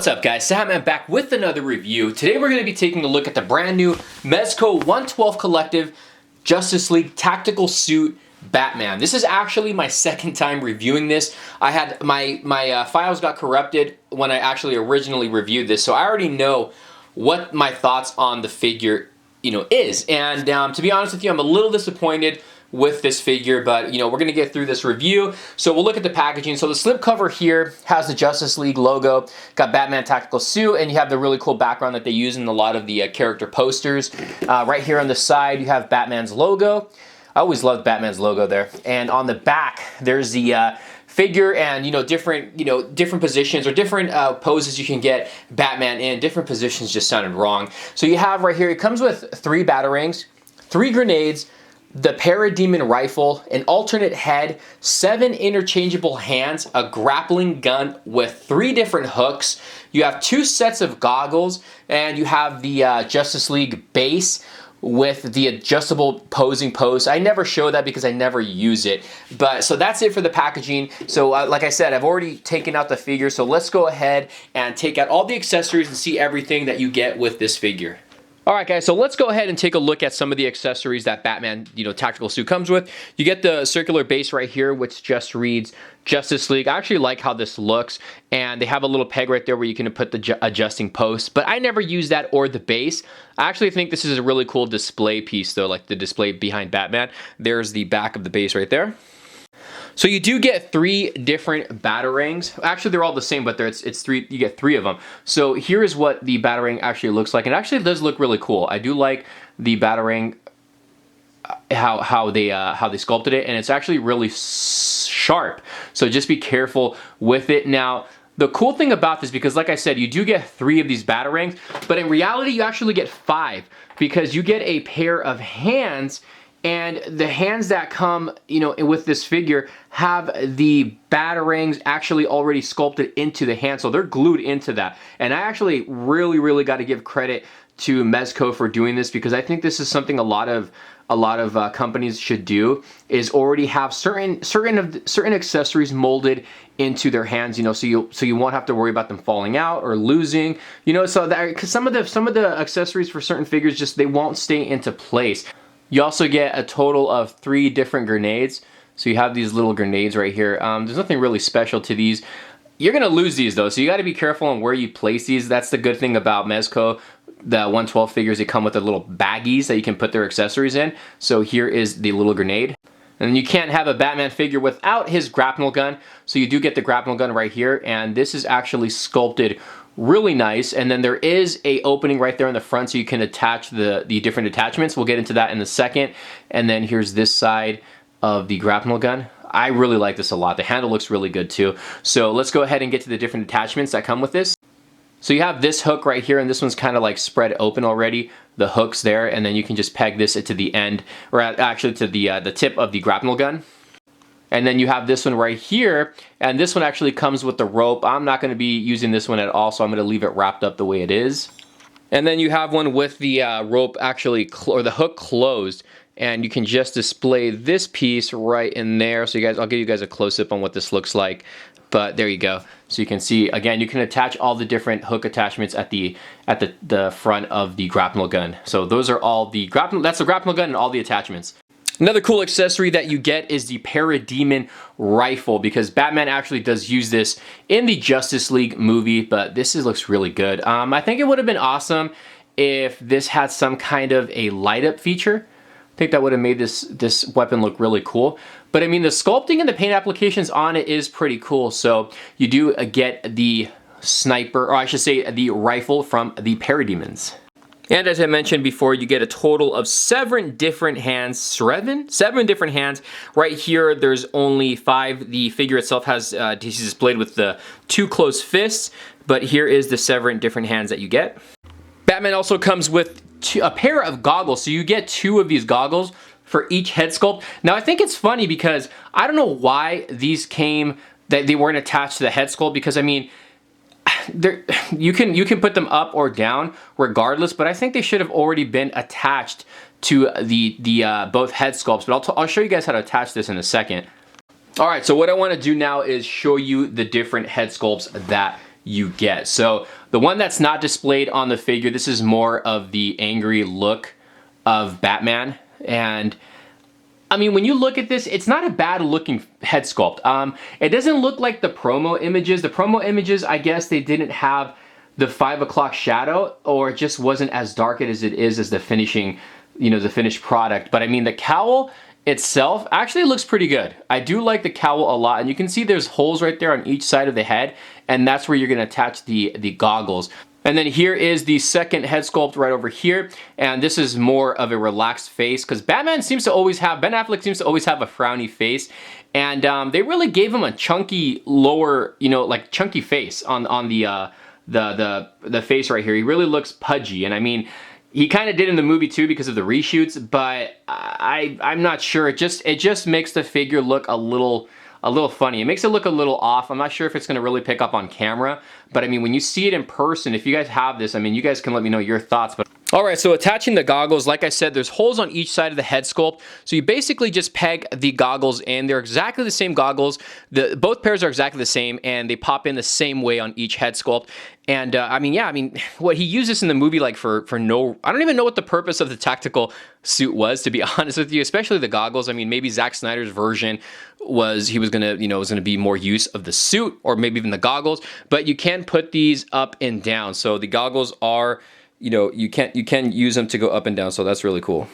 What's up guys, cejaman back with another review. Today we're going to be taking a look at the brand new MEZCO 112 Collective Justice League Tactical Suit Batman. This is actually my second time reviewing this. I had my files got corrupted when I actually originally reviewed this, so I already know what my thoughts on the figure is. And to be honest with you, I'm a little disappointed with this figure, but we're gonna get through this review. So we'll look at the packaging. So the slipcover here has the Justice League logo, got Batman tactical suit, and you have the really cool background that they use in a lot of the character posters. Right here on the side, you have Batman's logo. I always loved Batman's logo there. And on the back, there's the figure and different positions or different poses you can get Batman in. Different positions just sounded wrong. So you have right here, it comes with 3 batarangs, 3 grenades, the parademon rifle, an alternate head, 7 interchangeable hands, a grappling gun with 3 different hooks. You have 2 sets of goggles, and you have the Justice League base with the adjustable posing post. I never show that because I never use it. But so that's it for the packaging. So like I said, I've already taken out the figure. So let's go ahead and take out all the accessories and see everything that you get with this figure. Alright guys, so let's go ahead and take a look at some of the accessories that Batman, tactical suit comes with. You get the circular base right here, which just reads Justice League. I actually like how this looks, and they have a little peg right there where you can put the adjusting post, but I never use that or the base. I actually think this is a really cool display piece though, like the display behind Batman. There's the back of the base right there. So you do get 3 different batarangs. Actually, they're all the same, but it's 3. You get 3 of them. So here is what the batarang actually looks like, and it actually does look really cool. I do like the batarang, how they sculpted it, and it's actually really sharp. So just be careful with it. Now, the cool thing about this, because like I said, you do get 3 of these batarangs, but in reality, you actually get 5 because you get a pair of hands. And the hands that come, with this figure have the batarangs actually already sculpted into the hand, so they're glued into that. And I actually really got to give credit to MEZCO for doing this, because I think this is something a lot of companies should do, is already have certain accessories molded into their hands, so you won't have to worry about them falling out or losing, so that, because some of the accessories for certain figures just they won't stay into place. You also get a total of 3 different grenades. So you have these little grenades right here. There's nothing really special to these. You're gonna lose these though, so you gotta be careful on where you place these. That's the good thing about MEZCO. The 112 figures, they come with the little baggies that you can put their accessories in. So here is the little grenade. And you can't have a Batman figure without his grapnel gun. So you do get the grapnel gun right here, and this is actually sculpted really nice. And then there is a opening right there in the front, so you can attach the different attachments. We'll get into that in a second. And then here's this side of the grapnel gun. I really like this a lot. The handle looks really good too. So let's go ahead and get to the different attachments that come with this. So you have this hook right here, and this one's kind of like spread open already. The hook's there, and then you can just peg this to the end, or actually to the tip of the grapnel gun. And then you have this one right here, and this one actually comes with the rope. I'm not going to be using this one at all, so I'm going to leave it wrapped up the way it is. And then you have one with the rope actually, or the hook closed, and you can just display this piece right in there. So I'll give you guys a close-up on what this looks like. But there you go. So you can see, again, you can attach all the different hook attachments at the front of the grapnel gun. So those are all the grapnel, that's the grapnel gun and all the attachments. Another cool accessory that you get is the parademon rifle, because Batman actually does use this in the Justice League movie, but this looks really good. I think it would have been awesome if this had some kind of a light up feature. I think that would have made this weapon look really cool. But I mean, the sculpting and the paint applications on it is pretty cool. So you do get the sniper, or I should say the rifle from the parademons. And as I mentioned before, you get a total of 7 different hands. 7 different hands. Right here, there's only 5. The figure itself has he's displayed with the 2 closed fists, but here is the 7 different hands that you get. Batman also comes with a pair of goggles, so you get 2 of these goggles for each head sculpt. Now I think it's funny because I don't know why these came, that they weren't attached to the head sculpt, because I mean, you can put them up or down regardless, but I think they should have already been attached to the both head sculpts. But I'll show you guys how to attach this in a second. All right, so what I want to do now is show you the different head sculpts that you get. So the one that's not displayed on the figure, this is more of the angry look of Batman. And I mean, when you look at this, it's not a bad looking head sculpt. It doesn't look like the promo images. The promo images, I guess they didn't have the 5 o'clock shadow, or it just wasn't as dark as it is as the finishing, you know, the finished product. But I mean, the cowl itself actually looks pretty good. I do like the cowl a lot, and you can see there's holes right there on each side of the head, and that's where you're gonna attach the goggles. And then here is the second head sculpt right over here, and this is more of a relaxed face, because Ben Affleck seems to always have a frowny face, and they really gave him a chunky lower, you know, like chunky face on the face right here. He really looks pudgy, and I mean, he kind of did in the movie too because of the reshoots, but I'm not sure. It just makes the figure look a little funny. It makes it look a little off. I'm not sure if it's gonna really pick up on camera, but I mean, when you see it in person, if you guys have this, I mean, you guys can let me know your thoughts. But all right, so attaching the goggles, like I said, there's holes on each side of the head sculpt. So you basically just peg the goggles in. They're exactly the same goggles. Both pairs are exactly the same, and they pop in the same way on each head sculpt. And I mean, yeah, I mean, what he used this in the movie, like for no, I don't even know what the purpose of the tactical suit was, to be honest with you, especially the goggles. I mean, maybe Zack Snyder's version was gonna be more use of the suit, or maybe even the goggles, but you can put these up and down. So the goggles are, you know, you can use them to go up and down, so that's really cool.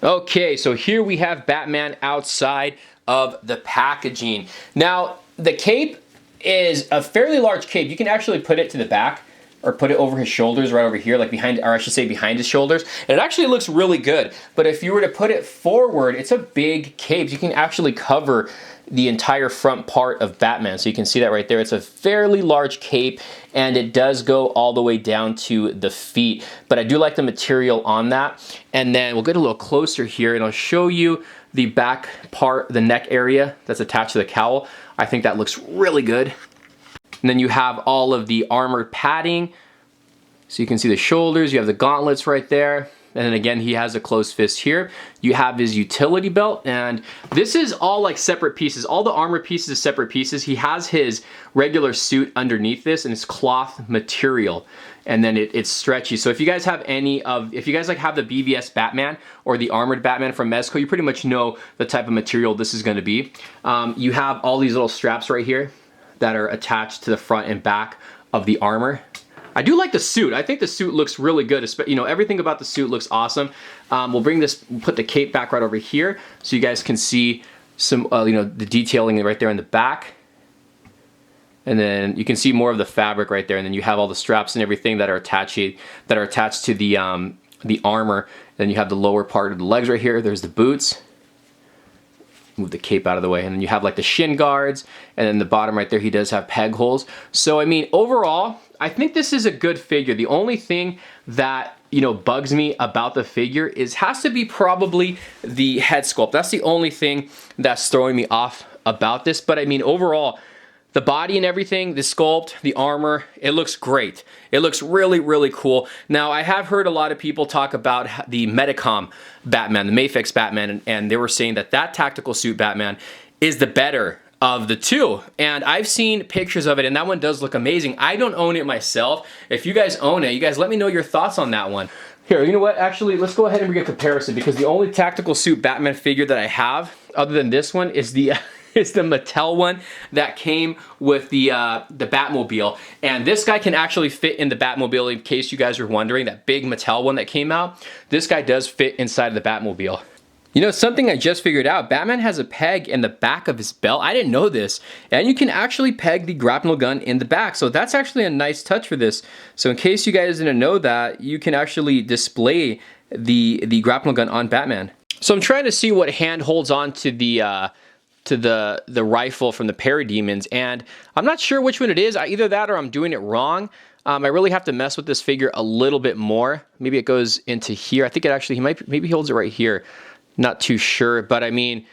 Okay, so here we have Batman outside of the packaging. Now, the cape is a fairly large cape. You can actually put it to the back, or put it over his shoulders right over here, like behind, or I should say behind his shoulders. And it actually looks really good. But if you were to put it forward, it's a big cape. You can actually cover the entire front part of Batman. So you can see that right there. It's a fairly large cape, and it does go all the way down to the feet. But I do like the material on that. And then we'll get a little closer here, and I'll show you the back part, the neck area that's attached to the cowl. I think that looks really good. And then you have all of the armored padding. So you can see the shoulders, you have the gauntlets right there. And then again, he has a closed fist here. You have his utility belt, and this is all like separate pieces. All the armor pieces are separate pieces. He has his regular suit underneath this, and it's cloth material. And then it's stretchy. So if you guys have if you guys like have the BVS Batman or the armored Batman from Mezco, you pretty much know the type of material this is gonna be. You have all these little straps right here that are attached to the front and back of the armor. I do like the suit. I think the suit looks really good. You know, everything about the suit looks awesome. We'll put the cape back right over here so you guys can see some, you know, the detailing right there in the back. And then you can see more of the fabric right there. And then you have all the straps and everything that are attached to the armor. Then you have the lower part of the legs right here. There's the boots. Move the cape out of the way, and then you have like the shin guards, and then the bottom right there, he does have peg holes. So I mean, overall, I think this is a good figure. The only thing that, you know, bugs me about the figure has to be probably the head sculpt. That's the only thing that's throwing me off about this. But I mean, overall, the body and everything, the sculpt, the armor, it looks great. It looks really, really cool. Now, I have heard a lot of people talk about the Medicom Batman, the Mafex Batman, and they were saying that tactical suit Batman is the better of the two. And I've seen pictures of it, and that one does look amazing. I don't own it myself. If you guys own it, you guys let me know your thoughts on that one. Here, you know what? Actually, let's go ahead and bring a comparison, because the only tactical suit Batman figure that I have, other than this one, is the Mattel one that came with the Batmobile. And this guy can actually fit in the Batmobile, in case you guys were wondering, that big Mattel one that came out. This guy does fit inside of the Batmobile. You know, something I just figured out, Batman has a peg in the back of his belt. I didn't know this. And you can actually peg the grapnel gun in the back. So that's actually a nice touch for this. So in case you guys didn't know that, you can actually display the grapnel gun on Batman. So I'm trying to see what hand holds on to the rifle from the Parademons, and I'm not sure which one it is. Either that or I'm doing it wrong. I really have to mess with this figure a little bit more. Maybe it goes into here. I think it actually, maybe he holds it right here. Not too sure, but I mean,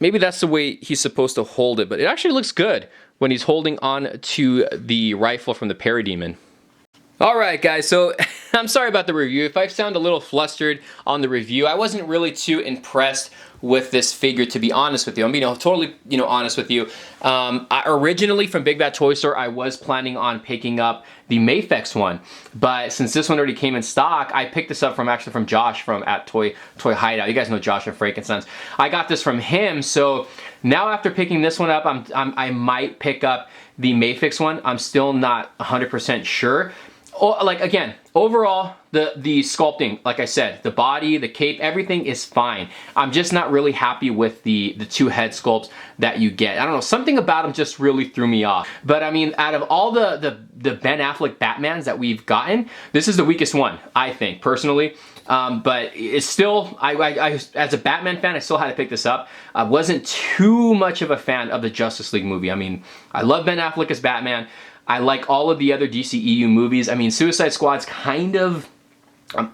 maybe that's the way he's supposed to hold it, but it actually looks good when he's holding on to the rifle from the Parademon. All right, guys, so I'm sorry about the review. If I sound a little flustered on the review, I wasn't really too impressed with this figure, to be honest with you. I'm being totally, honest with you. Originally from Big Bad Toy Store, I was planning on picking up the Mafex one, but since this one already came in stock, I picked this up from Josh at Toy Hideout. You guys know Josh from Frankenstein's. I got this from him, so now after picking this one up, I might pick up the Mafex one. I'm still not 100% sure. Like, again, overall, the sculpting, like I said, the body, the cape, everything is fine. I'm just not really happy with the two head sculpts that you get. I don't know, something about them just really threw me off. But I mean, out of all the Ben Affleck Batmans that we've gotten, this is the weakest one, I think, personally. But it's still, I as a Batman fan, I still had to pick this up. I wasn't too much of a fan of the Justice League movie. I mean, I love Ben Affleck as Batman. I like all of the other DCEU movies. I mean, Suicide Squad's kind of,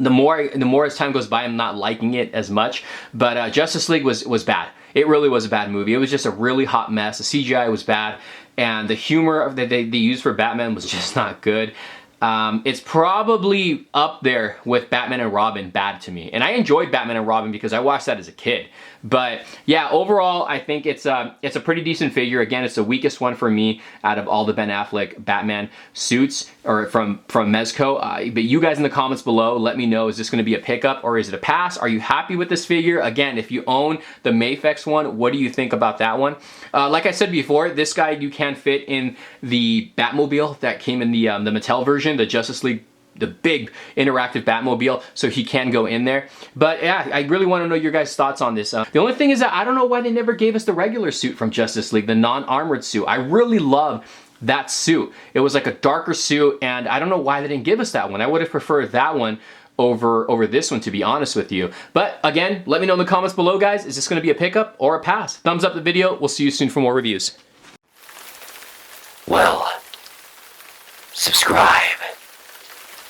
the more as time goes by, I'm not liking it as much. But Justice League was bad. It really was a bad movie. It was just a really hot mess. The CGI was bad, and the humor that they used for Batman was just not good. It's probably up there with Batman and Robin bad to me. And I enjoyed Batman and Robin because I watched that as a kid. But yeah, overall, I think it's a pretty decent figure. Again, it's the weakest one for me out of all the Ben Affleck Batman suits, or from MEZCO. But you guys in the comments below, let me know, is this going to be a pickup or is it a pass? Are you happy with this figure? Again, if you own the Mafex one, what do you think about that one? Like I said before, this guy you can fit in the Batmobile that came in the Mattel version, the Justice League, the big interactive Batmobile, so he can go in there. But yeah, I really want to know your guys' thoughts on this. The only thing is that I don't know why they never gave us the regular suit from Justice League, the non-armored suit. I really love that suit. It was like a darker suit, and I don't know why they didn't give us that one. I would have preferred that one over this one, to be honest with you. But again, let me know in the comments below, guys. Is this going to be a pickup or a pass? Thumbs up the video. We'll see you soon for more reviews. Well, subscribe.